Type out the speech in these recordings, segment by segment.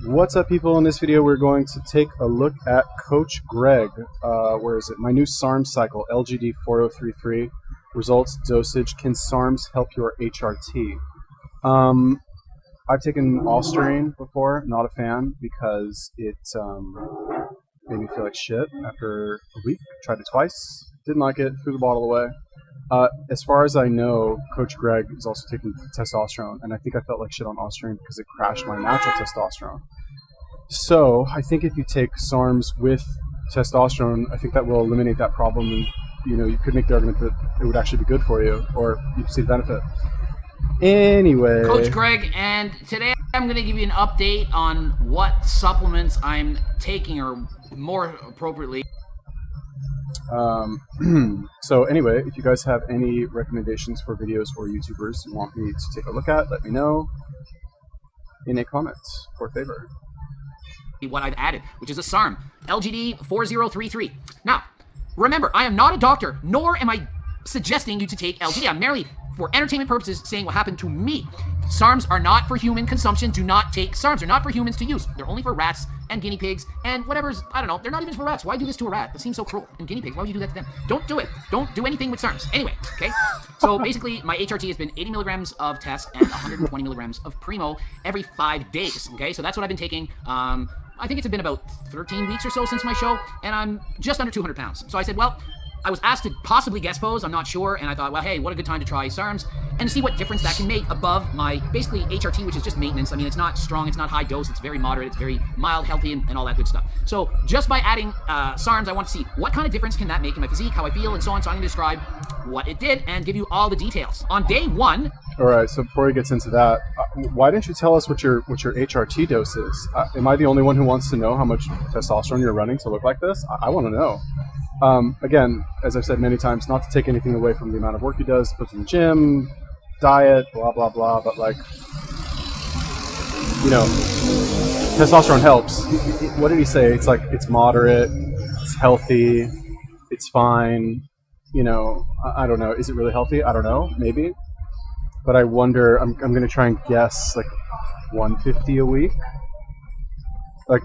What's up, people? In this video, we're going to take a look at Coach Greg. Where is it? My new SARMs cycle, LGD 4033. Results, dosage. Can SARMs help your HRT? I've taken Austrian before. Not a fan because it made me feel like shit after a week. Tried it twice. Didn't like it. Threw the bottle away. As far as I know, Coach Greg is also taking testosterone, and I think I felt like shit on Austrian because it crashed my natural testosterone. So I think if you take SARMs with testosterone, I think that will eliminate that problem, and you could make the argument that it would actually be good for you, or you'd see the benefit. Anyway, Coach Greg, and today I'm going to give you an update on what supplements I'm taking, or more appropriately. So anyway, if you guys have any recommendations for videos or YouTubers you want me to take a look at, let me know in a comment for favor. What I've added, which is a SARM, LGD 4033. Now, remember, I am not a doctor, nor am I suggesting you to take LGD. I'm merely, for entertainment purposes, saying what happened to me. SARMs are not for human consumption. Do not take SARMs. They're not for humans to use. They're only for rats and guinea pigs and whatever's, I don't know. They're not even for rats. Why do this to a rat? That seems so cruel. And guinea pigs, why would you do that to them? Don't do it. Don't do anything with SARMs. Anyway, okay? So basically, my HRT has been 80 milligrams of test and 120 milligrams of Primo every 5 days, okay? So that's what I've been taking. I think it's been about 13 weeks or so since my show, and I'm just under 200 pounds. So I said, well, I was asked to possibly guest pose, I'm not sure, and I thought, well, hey, what a good time to try SARMs and to see what difference that can make above my, basically, HRT, which is just maintenance. I mean, it's not strong, it's not high dose, it's very moderate, it's very mild, healthy, and all that good stuff. So just by adding SARMs, I want to see what kind of difference can that make in my physique, how I feel, and so on. So I'm going to describe what it did and give you all the details. On day one... All right, so before he gets into that, why didn't you tell us what your HRT dose is? Am I the only one who wants to know how much testosterone you're running to look like this? I want to know. Again, as I've said many times, not to take anything away from the amount of work he does, puts in the gym, diet, blah, blah, blah, but like, testosterone helps. What did he say? It's like, it's moderate, it's healthy, it's fine, I don't know. Is it really healthy? I don't know, maybe. But I wonder, I'm going to try and guess like 150 a week. Like,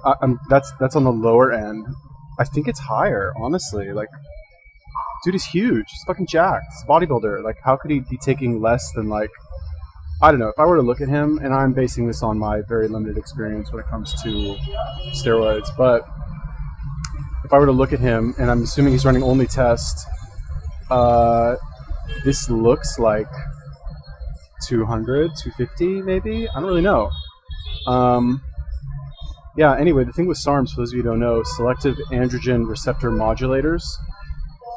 that's on the lower end. I think it's higher, honestly. Like, dude is huge. He's fucking jacked. He's a bodybuilder. Like, how could he be taking less than, like, I don't know. If I were to look at him, and I'm basing this on my very limited experience when it comes to steroids, but if I were to look at him, and I'm assuming he's running only test, this looks like 200, 250 maybe? I don't really know. Yeah, anyway, the thing with SARMs, for those of you who don't know, selective androgen receptor modulators.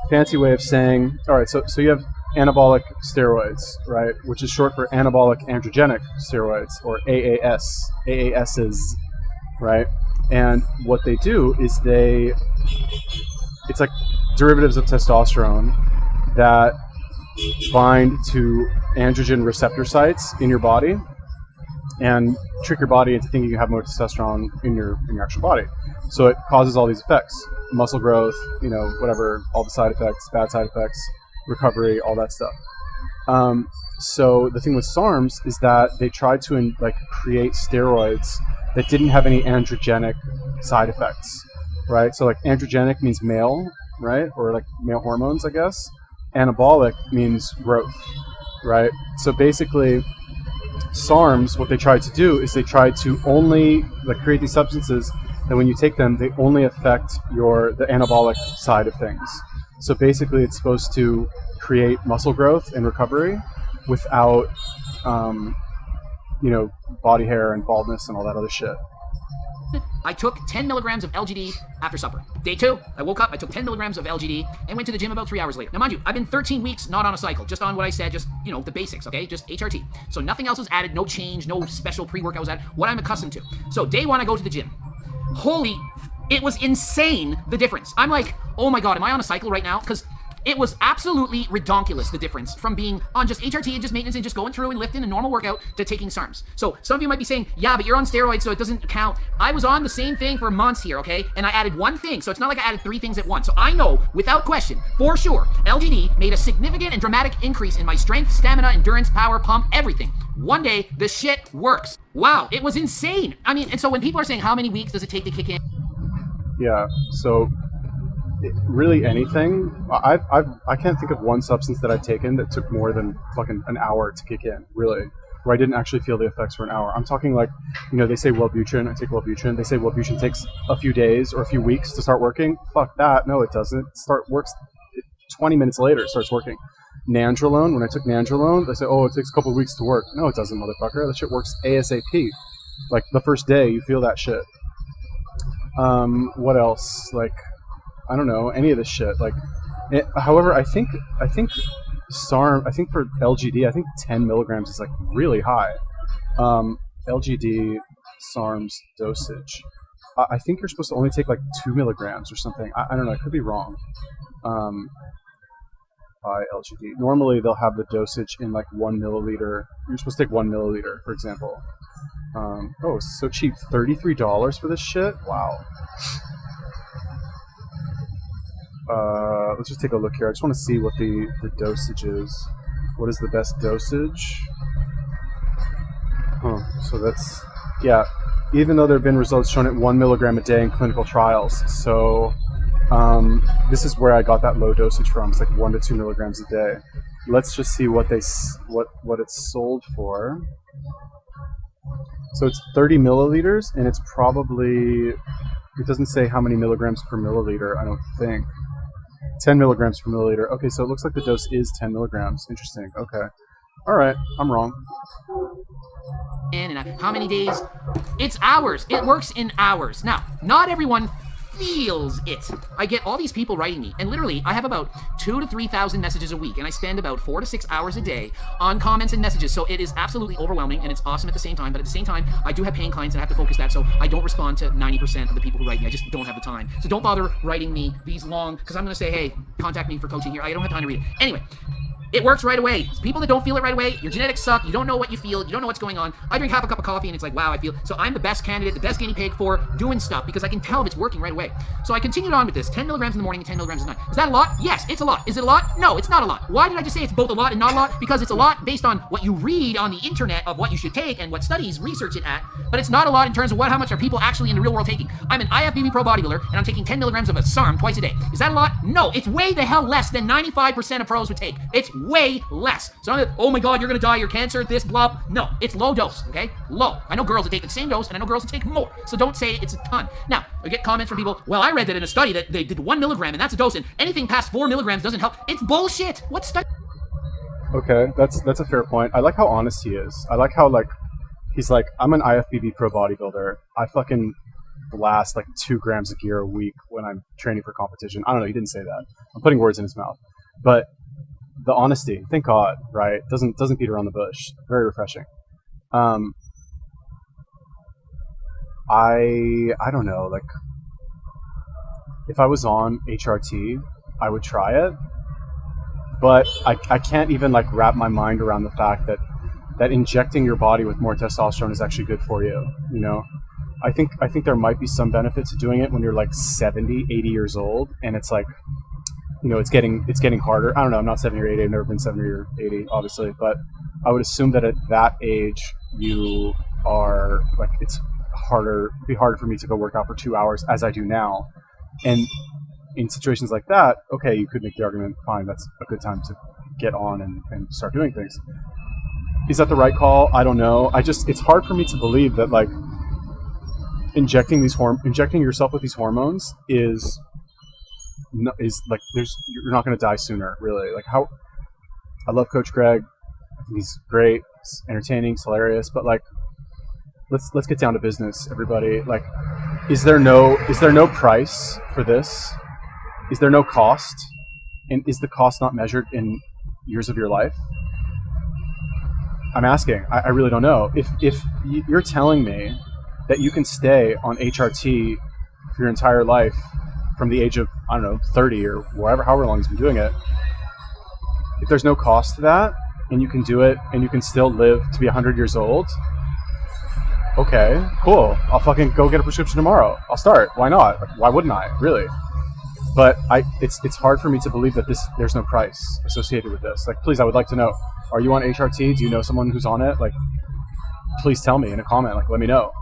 Fancy way of saying, all right, so you have anabolic steroids, right, which is short for anabolic androgenic steroids, or AASs, right? And what they do is it's like derivatives of testosterone that bind to androgen receptor sites in your body and trick your body into thinking you have more testosterone in your actual body. So it causes all these effects: muscle growth, whatever, all the side effects, bad side effects, recovery, all that stuff. So the thing with SARMs is that they tried to create steroids that didn't have any androgenic side effects, right? So like androgenic means male, right? Or like male hormones, I guess. Anabolic means growth, right? So basically, SARMs, what they tried to do is they tried to only create these substances that when you take them, they only affect the anabolic side of things. So basically, it's supposed to create muscle growth and recovery without, body hair and baldness and all that other shit. I took 10 milligrams of LGD after supper. Day 2, I woke up, I took 10 milligrams of LGD, and went to the gym about 3 hours later. Now, mind you, I've been 13 weeks not on a cycle, just on what I said, just, the basics, okay? Just HRT. So nothing else was added, no change, no special pre-workout was added, what I'm accustomed to. So day 1, I go to the gym. It was insane, the difference. I'm like, oh my God, am I on a cycle right now? Because It was absolutely redonkulous, the difference from being on just HRT and just maintenance and just going through and lifting a normal workout to taking SARMs. So some of you might be saying, yeah, but you're on steroids, so it doesn't count. I was on the same thing for months here, okay? And I added one thing, so it's not like I added 3 things at once. So I know, without question, for sure, LGD made a significant and dramatic increase in my strength, stamina, endurance, power, pump, everything. One day, the shit works. Wow, it was insane. I mean, and so when people are saying, how many weeks does it take to kick in? Yeah, so really anything. I can't think of one substance that I've taken that took more than fucking an hour to kick in, really, where I didn't actually feel the effects for an hour. I'm talking like, you know, they say Wellbutrin, I take Wellbutrin. They say Wellbutrin takes a few days or a few weeks to start working. Fuck that. No, it doesn't. Works 20 minutes later, it starts working. Nandrolone, when I took Nandrolone, they say, oh, it takes a couple of weeks to work. No, it doesn't, motherfucker. That shit works ASAP. Like, the first day, you feel that shit. What else? Like, I don't know, any of this shit. Like, however, I think SARM, I think for LGD, I think 10 milligrams is like really high. LGD, SARMs, dosage. I think you're supposed to only take like 2 milligrams or something. I don't know, I could be wrong. By LGD. Normally they'll have the dosage in like 1 milliliter. You're supposed to take 1 milliliter, for example. Oh, it's so cheap. $33 for this shit? Wow. Let's just take a look here. I just want to see what the dosage is. What is the best dosage? So that's, yeah, even though there have been results shown at 1 milligram a day in clinical trials. So this is where I got that low dosage from. It's like 1 to 2 milligrams a day. Let's just see what what it's sold for. So it's 30 milliliters, and it's probably, it doesn't say how many milligrams per milliliter, I don't think. 10 milligrams per milliliter. Okay, so it looks like the dose is 10 milligrams. Interesting. Okay. All right. I'm wrong. And how many days? It's hours. It works in hours. Now, not everyone feels it. I get all these people writing me, and literally, I have about 2,000 to 3,000 messages a week, and I spend about 4 to 6 hours a day on comments and messages, so it is absolutely overwhelming, and it's awesome at the same time, but at the same time, I do have paying clients, and I have to focus that, so I don't respond to 90% of the people who write me. I just don't have the time. So don't bother writing me these long, because I'm going to say, hey, contact me for coaching here. I don't have time to read it. Anyway, it works right away. People that don't feel it right away, your genetics suck, you don't know what you feel, you don't know what's going on. I drink half a cup of coffee and it's like, wow, I feel. So I'm the best candidate, the best guinea pig for doing stuff because I can tell if it's working right away. So I continued on with this, 10 milligrams in the morning and 10 milligrams at night. Is that a lot? Yes, it's a lot. Is it a lot? No, it's not a lot. Why did I just say it's both a lot and not a lot? Because it's a lot based on what you read on the internet of what you should take and what studies research it at, but it's not a lot in terms of how much are people actually in the real world taking. I'm an IFBB pro bodybuilder and I'm taking 10 milligrams of a SARM twice a day. Is that a lot? No, it's way the hell less than 95% of pros would take. It's way less. So I'm like, oh my god, you're gonna die, you're cancer, this, blah. No, it's low dose, okay? Low. I know girls that take the same dose, and I know girls that take more. So don't say it's a ton. Now, I get comments from people, well, I read that in a study that they did 1 milligram, and that's a dose, and anything past 4 milligrams doesn't help. It's bullshit. What study? Okay, that's a fair point. I like how honest he is. I like how, like, he's like, I'm an IFBB pro bodybuilder. I fucking blast, like, 2 grams of gear a week when I'm training for competition. I don't know, he didn't say that. I'm putting words in his mouth. But the honesty, thank God, right? Doesn't beat around the bush. Very refreshing. I don't know, like, if I was on HRT, I would try it, but I can't even like wrap my mind around the fact that injecting your body with more testosterone is actually good for you. You know, I think there might be some benefit to doing it when you're like 70, 80 years old, and it's like, you know, it's getting harder. I don't know, I'm not 70 or 80, I've never been 70 or 80, obviously, but I would assume that at that age, you are, like, it'd be harder for me to go work out for 2 hours as I do now. And in situations like that, okay, you could make the argument, fine, that's a good time to get on and start doing things. Is that the right call? I don't know. It's hard for me to believe that, like, injecting yourself with these hormones is like, you're not going to die sooner, really. Like, how I love Coach Greg. I think he's great, he's entertaining, he's hilarious, but like, let's get down to business, everybody. Like, is there no price for this? Is there no cost? And is the cost not measured in years of your life? I'm asking. I really don't know. If you're telling me that you can stay on HRT for your entire life from the age of I don't know, 30 or wherever, however long he's been doing it. If there's no cost to that, and you can do it, and you can still live to be 100 years old, okay, cool. I'll fucking go get a prescription tomorrow. I'll start. Why not? Like, why wouldn't I? Really? But it's hard for me to believe that there's no price associated with this. Like, please, I would like to know. Are you on HRT? Do you know someone who's on it? Like, please tell me in a comment. Like, let me know.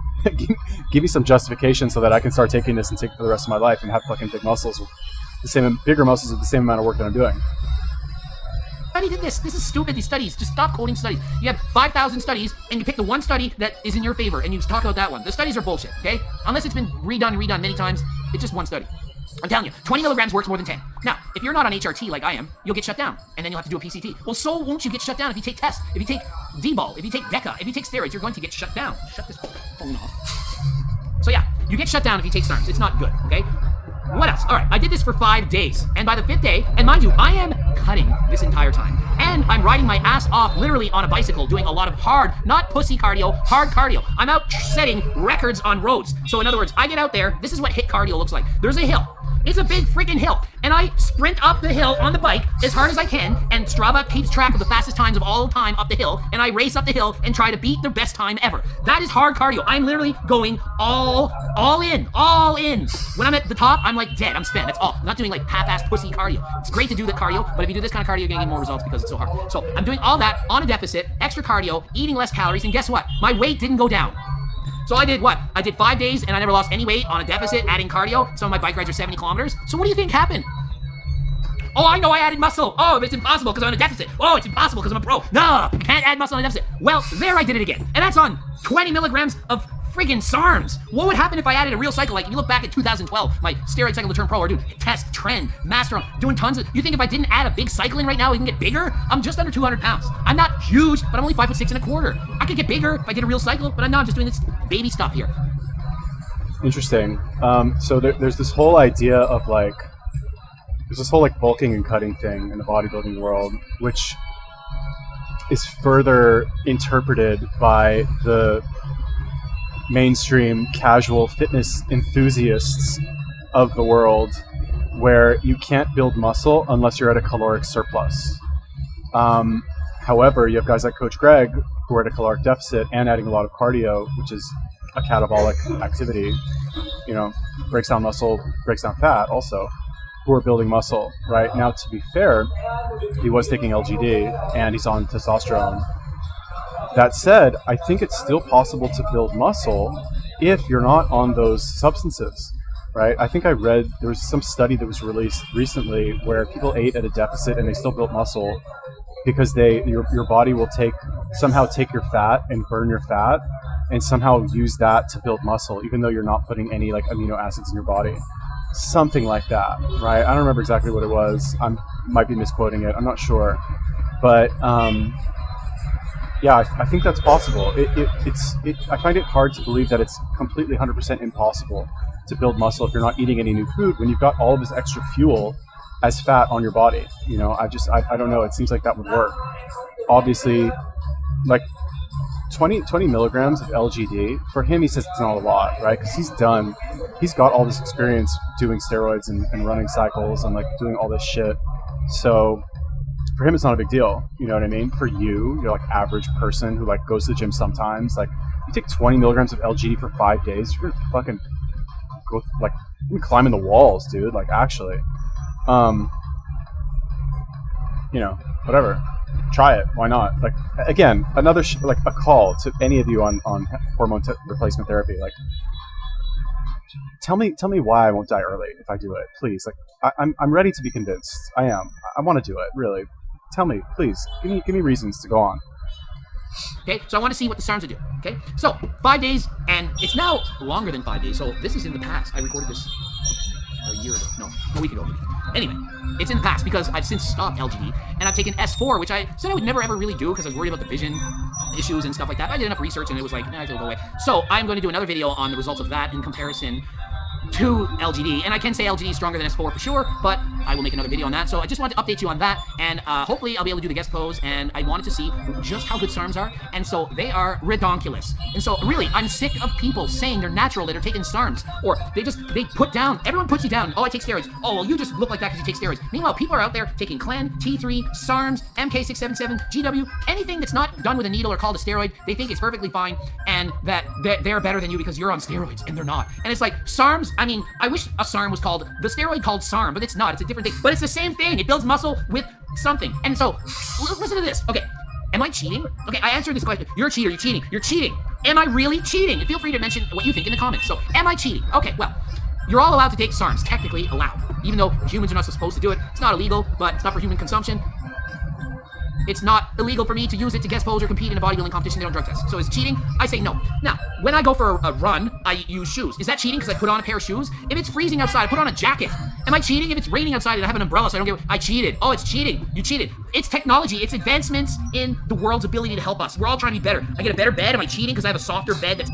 Give me some justification so that I can start taking this and take it for the rest of my life and have fucking big muscles with bigger muscles with the same amount of work that I'm doing. Study did this. This is stupid, these studies. Just stop quoting studies. You have 5,000 studies, and you pick the one study that is in your favor, and you talk about that one. The studies are bullshit, okay? Unless it's been redone many times, it's just one study. I'm telling you, 20 milligrams works more than 10. Now, if you're not on HRT like I am, you'll get shut down, and then you'll have to do a PCT. Well, so won't you get shut down if you take tests, if you take D-ball, if you take DECA, if you take steroids, you're going to get shut down. Shut this phone off. So yeah, you get shut down if you take SARMs. It's not good, okay? What else? All right, I did this for 5 days, and by the 5th day, and mind you, I am cutting this entire time, and I'm riding my ass off literally on a bicycle, doing a lot of hard, not pussy cardio, hard cardio. I'm out setting records on roads. So in other words, I get out there, this is what HIIT cardio looks like. There's a hill. It's a big freaking hill, and I sprint up the hill on the bike as hard as I can, and Strava keeps track of the fastest times of all time up the hill, and I race up the hill and try to beat the best time ever. That is hard cardio. I'm literally going all in. When I'm at the top, I'm like dead. I'm spent. That's all. I'm not doing like half-assed pussy cardio. It's great to do the cardio, but if you do this kind of cardio, you're gonna get more results because it's so hard. So I'm doing all that on a deficit, extra cardio, eating less calories, and guess what? My weight didn't go down. So I did what? I did 5 days and I never lost any weight on a deficit, adding cardio. Some of my bike rides are 70 kilometers. So what do you think happened? Oh, I know I added muscle. Oh, it's impossible because I'm on a deficit. Oh, it's impossible because I'm a pro. No, I can't add muscle on a deficit. Well, there I did it again. And that's on 20 milligrams of friggin' SARMs. What would happen if I added a real cycle? Like, if you look back at 2012, my steroid cycle to turn pro, or dude, test, trend, master, doing tons of, you think if I didn't add a big cycle in right now, we can get bigger? I'm just under 200 pounds. I'm not huge, but I'm only 5'6.25". I could get bigger if I did a real cycle, but I'm not. I'm just doing this baby stuff here. Interesting. So there's this whole idea of like, there's this whole like bulking and cutting thing in the bodybuilding world, which is further interpreted by the mainstream casual fitness enthusiasts of the world, where you can't build muscle unless you're at a caloric surplus. However, you have guys like Coach Greg who are at a caloric deficit and adding a lot of cardio, which is a catabolic activity, you know, breaks down muscle, breaks down fat also, who are building muscle, right? Now, to be fair, he was taking LGD and he's on testosterone. That said, I think it's still possible to build muscle if you're not on those substances, right? I think I read there was some study that was released recently where people ate at a deficit and they still built muscle because your body will somehow take your fat and burn your fat and somehow use that to build muscle, even though you're not putting any like amino acids in your body. Something like that, right? I don't remember exactly what it was. I might be misquoting it. I'm not sure, but yeah, I think that's possible. I find it hard to believe that it's completely 100% impossible to build muscle if you're not eating any new food when you've got all of this extra fuel as fat on your body. You know, I don't know. It seems like that would work. Obviously, like 20 milligrams of LGD, for him, he says it's not a lot, right? Because he's got all this experience doing steroids and running cycles and like doing all this shit. So for him, it's not a big deal. You know what I mean? For you're like average person who like goes to the gym sometimes. Like, you take 20 milligrams of LGD for 5 days, you're gonna fucking go like climbing the walls, dude. Like, actually, you know, whatever. Try it. Why not? Like, again, another like a call to any of you on hormone replacement therapy. Like, tell me why I won't die early if I do it, please. Like, I'm ready to be convinced. I am. I want to do it. Really. Tell me, please. Give me reasons to go on. Okay, so I want to see what the SARMs would do. Okay, so 5 days, and it's now longer than 5 days. So this is in the past. I recorded this a year ago. No, a week ago maybe. Anyway, it's in the past because I've since stopped LGD, and I've taken S4, which I said I would never ever really do because I was worried about the vision issues and stuff like that. I did enough research and it was like, nah, it'll go away. So I'm going to do another video on the results of that in comparison to LGD, and I can say LGD is stronger than S4 for sure, but I will make another video on that. So I just wanted to update you on that, and hopefully I'll be able to do the guest pose, and I wanted to see just how good SARMs are, and so they are redonkulous. And so really, I'm sick of people saying they're natural, that are taking SARMs, or they put down, everyone puts you down, oh, I take steroids, oh, well, you just look like that because you take steroids. Meanwhile, people are out there taking Clen, T3, SARMs, MK677, GW, anything that's not done with a needle or called a steroid, they think it's perfectly fine, and that they're better than you because you're on steroids, and they're not. And it's like, SARMs, I mean, I wish a SARM was called, the steroid called SARM, but it's not, it's a different thing. But it's the same thing, it builds muscle with something. And so, listen to this, okay. Am I cheating? Okay, I answered this question. You're a cheater, you're cheating, you're cheating. Am I really cheating? Feel free to mention what you think in the comments. So, am I cheating? Okay, well, you're all allowed to take SARMs, technically allowed. Even though humans are not supposed to do it. It's not illegal, but it's not for human consumption. It's not illegal for me to use it to guest pose or compete in a bodybuilding competition. They don't drug test. So is it cheating? I say no. Now, when I go for a run, I use shoes. Is that cheating because I put on a pair of shoes? If it's freezing outside, I put on a jacket. Am I cheating? If it's raining outside and I have an umbrella so I don't get... I cheated. Oh, it's cheating. You cheated. It's technology. It's advancements in the world's ability to help us. We're all trying to be better. I get a better bed. Am I cheating because I have a softer bed that's...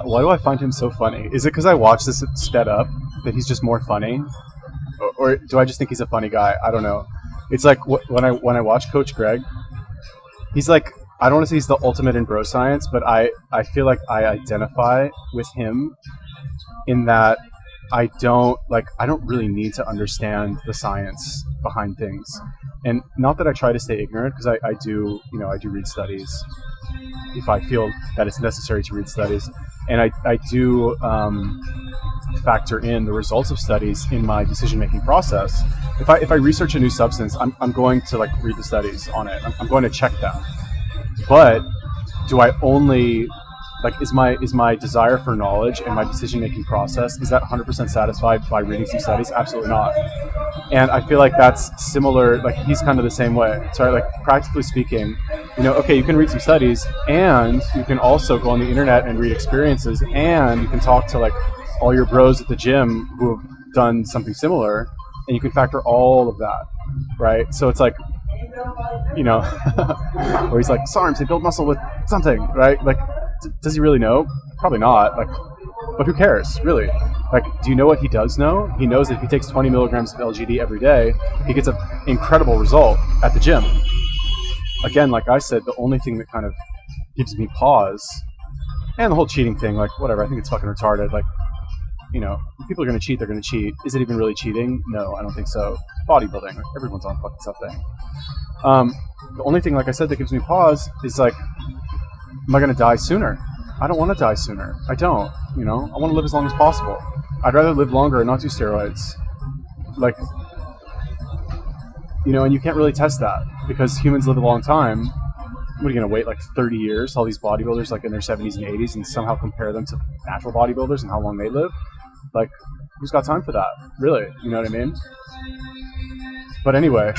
Why do I find him so funny? Is it because I watch this sped up that he's just more funny? Or do I just think he's a funny guy? I don't know. It's like when I watch Coach Greg, he's like, I don't want to say he's the ultimate in bro science, but I feel like I identify with him in that I don't really need to understand the science behind things. And not that I try to stay ignorant, because I do read studies if I feel that it's necessary to read studies. And I do factor in the results of studies in my decision-making process. If I research a new substance, I'm going to read the studies on it. I'm going to check them. But do I only is my desire for knowledge and my decision-making process, is that 100% satisfied by reading some studies? Absolutely not. And I feel like that's similar, he's kind of the same way. So practically speaking, okay, you can read some studies, and you can also go on the internet and read experiences, and you can talk to all your bros at the gym who have done something similar, and you can factor all of that, right? So it's where he's like, SARMs, they build muscle with something, right? Does he really know? Probably not. But who cares, really? Do you know what he does know? He knows that if he takes 20 milligrams of LGD every day, he gets an incredible result at the gym. Again, like I said, the only thing that kind of gives me pause, and the whole cheating thing, whatever, I think it's fucking retarded. If people are going to cheat, they're going to cheat. Is it even really cheating? No, I don't think so. Bodybuilding, everyone's on fucking something. The only thing, like I said, that gives me pause is am I going to die sooner? I don't want to die sooner. I don't, I want to live as long as possible. I'd rather live longer and not do steroids. And you can't really test that because humans live a long time. What are you going to wait 30 years, all these bodybuilders in their 70s and 80s, and somehow compare them to natural bodybuilders and how long they live? Who's got time for that? Really? You know what I mean? But anyway,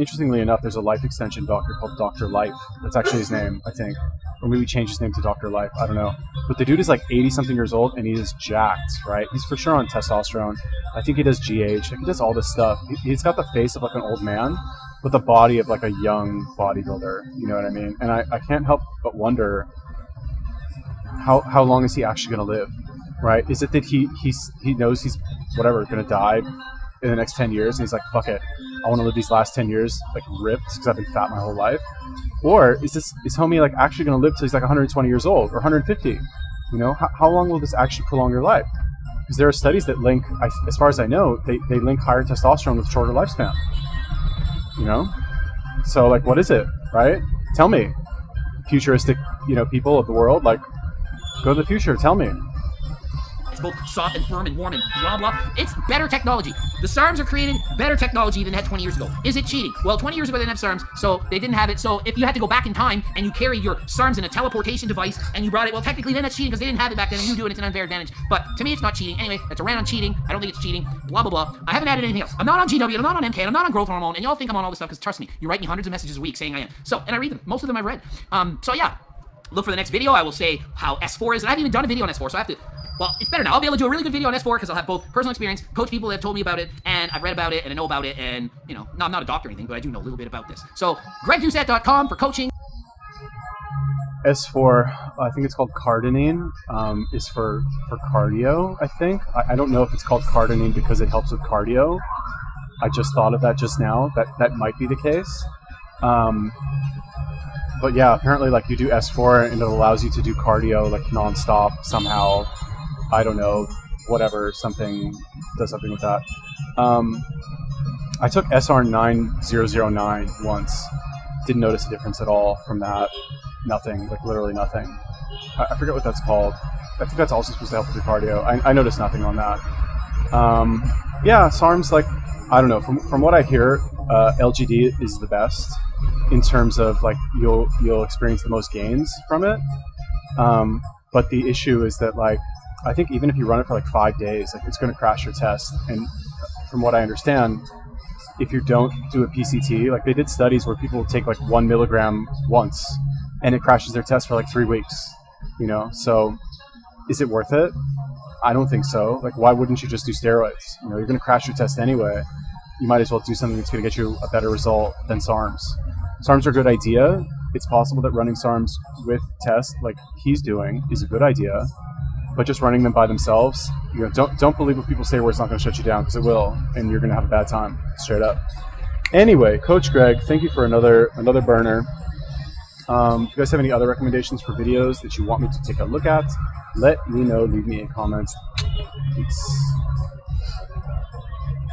interestingly enough, there's a life extension doctor called Dr. Life. That's actually his name, I think. Or maybe change his name to Dr. Life. I don't know. But the dude is 80-something years old, and he is jacked, right? He's for sure on testosterone. I think he does GH. He does all this stuff. He's got the face of an old man, but the body of a young bodybuilder. You know what I mean? And I can't help but wonder, how long is he actually going to live, right? Is it that he knows he's, going to die in the next 10 years, and he's like, fuck it, I want to live these last 10 years ripped because I've been fat my whole life? Or is homie actually going to live till he's 120 years old or 150? How long will this actually prolong your life? Because there are studies that link, as far as I know, they link higher testosterone with shorter lifespan. So what is it, right? Tell me, futuristic people of the world, go to the future, tell me. It's both soft and firm and warm and blah, blah. It's better technology. The SARMs are created better technology than they had 20 years ago. Is it cheating? Well, 20 years ago they didn't have SARMs, so they didn't have it. So if you had to go back in time and you carry your SARMs in a teleportation device and you brought it, well, technically then that's cheating because they didn't have it back then and you do it, it's an unfair advantage. But to me, it's not cheating. Anyway, that's a rant on cheating. I don't think it's cheating. Blah, blah, blah. I haven't added anything else. I'm not on GW, I'm not on MK, I'm not on growth hormone, and y'all think I'm on all this stuff because trust me, you write me hundreds of messages a week saying I am. So, and I read them. Most of them I've read. So yeah. Look for the next video. I will say how S4 is, and I haven't even done a video on S4, so I have to, well, it's better now. I'll be able to do a really good video on S4 because I'll have both personal experience, coach people that have told me about it, and I've read about it, and I know about it, and, no, I'm not a doctor or anything, but I do know a little bit about this. So, GregDoucette.com for coaching. S4, I think it's called cardenine, is for cardio, I think. I don't know if it's called cardenine because it helps with cardio. I just thought of that just now. That might be the case. But yeah, apparently like you do S4 and it allows you to do cardio like nonstop somehow. I don't know, whatever, does something with that. I took SR9009 once. Didn't notice a difference at all from that. Nothing, like literally nothing. I forget what that's called. I think that's also supposed to help with your cardio. I noticed nothing on that. Yeah, SARMs, like, I don't know. From what I hear, LGD is the best in terms of like you'll experience the most gains from it. But the issue is that like I think even if you run it for like 5 days, like it's going to crash your test. And from what I understand, if you don't do a PCT, like they did studies where people take like 1 milligram once, and it crashes their test for like 3 weeks. You know, so is it worth it? I don't think so. Like, why wouldn't you just do steroids? You know, you're going to crash your test anyway. You might as well do something that's going to get you a better result than SARMs. SARMs are a good idea. It's possible that running SARMs with tests, like he's doing, is a good idea. But just running them by themselves, you know, don't believe what people say where it's not going to shut you down, because it will, and you're going to have a bad time, straight up. Anyway, Coach Greg, thank you for another burner. If you guys have any other recommendations for videos that you want me to take a look at, let me know. Leave me a comment. Peace.